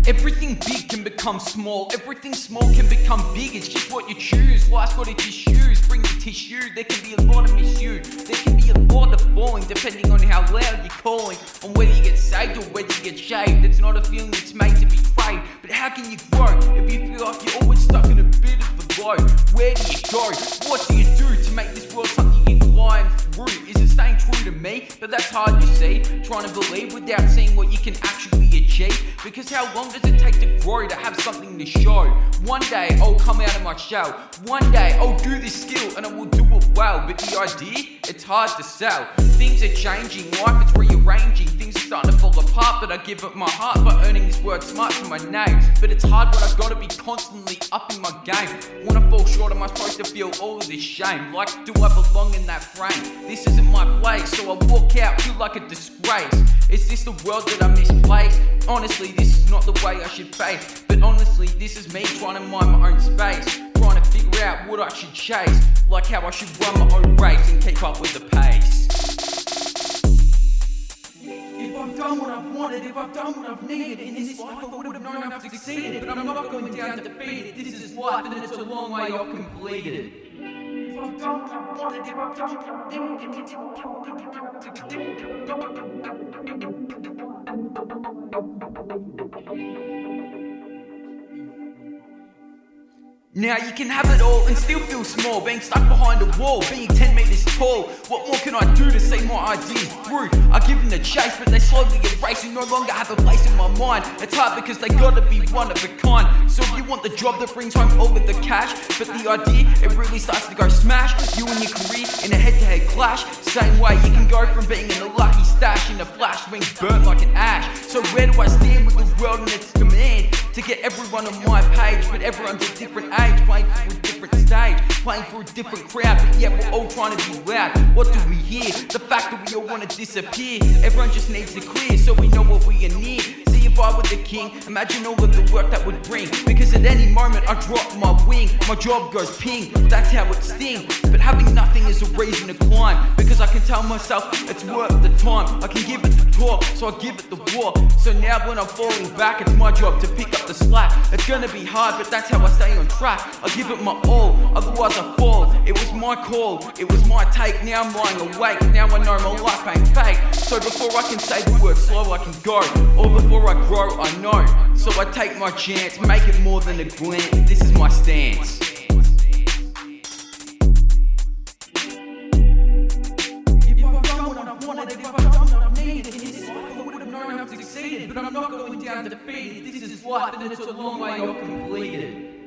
Everything big can become small, everything small can become big, it's just what you choose. Life's got its issues, bring the tissue, there can be a lot of misuse, there can be a lot of falling, depending on how loud you're calling, on whether you get saved or whether you get shaved. It's not a feeling that's made to be frayed, but how can you grow if you feel like you're always stuck in a bit of a glow? Where do you go? What do you do to make this world something you can line through? Is it staying true to me? But that's hard to see, trying to believe without seeing what you can actually achieve. Because how long does it take to grow, to have something to show? One day I'll come out of my shell, one day I'll do this skill and I will do it well. But the idea, it's hard to sell. Things are changing, life is rearranging, things are starting to fall apart, but I give it my heart by earning this word smart to my name. But it's hard when I've got to be constantly upping my game. When I fall short, am I supposed to feel all of this shame? Like, do I belong in that frame? This isn't my place, so I walk out, feel like a disgrace. Is this the world that I misplaced? Honestly, this is not the way I should face. But honestly, this is me trying to mind my own space, trying to figure out what I should chase, like how I should run my own race and keep up with the pace. If I've done what I've wanted, if I've done what I've needed in this life, I would have known I've succeeded. But I'm not going down defeated. This is life and it's a long way off completed. If I've done what I wanted, if I've done what I've Now you can have it all and still feel small, being stuck behind a wall, being 10 meters tall. What more can I do to see my ideas through? I give them the chase, but they slowly erase and no longer have a place in my mind. It's hard because they gotta be one of a kind. So if you want the job that brings home all of the cash, but the idea, it really starts to go smash. You and your career in a head-to-head clash. Same way you can go from being in a lucky stash in a flash to being burnt like an ash. So where do I stand with the world and its command? To get everyone on my page, but everyone's a different age, playing for a different stage, playing for a different crowd, but yet we're all trying to be loud. What do we hear? The fact that we all want to disappear. Everyone just needs to clear so we know what we are near. See, if I were the king, imagine all of the work that would bring. Because at any moment I drop my wing, my job goes ping, that's how it stings. But having nothing is a reason to climb, because I can tell myself it's worth the time. I can give it the talk, so I give it the walk. So now when I'm falling back, it's my job to pick up the slack. It's gonna be hard, but that's how I stay on track. I give it my all, otherwise I fall. It was my call, it was my take. Now I'm lying awake, now I know my life ain't fake. So before I can say the word slow, I can go, or before I grow, I know. So I take my chance, make it more than a glance. This is my stance. If I've done what I've wanted, if I've done what I've needed in this life, I would have known I've succeeded. But I'm not going down defeated. This is life and it's a long way off completed.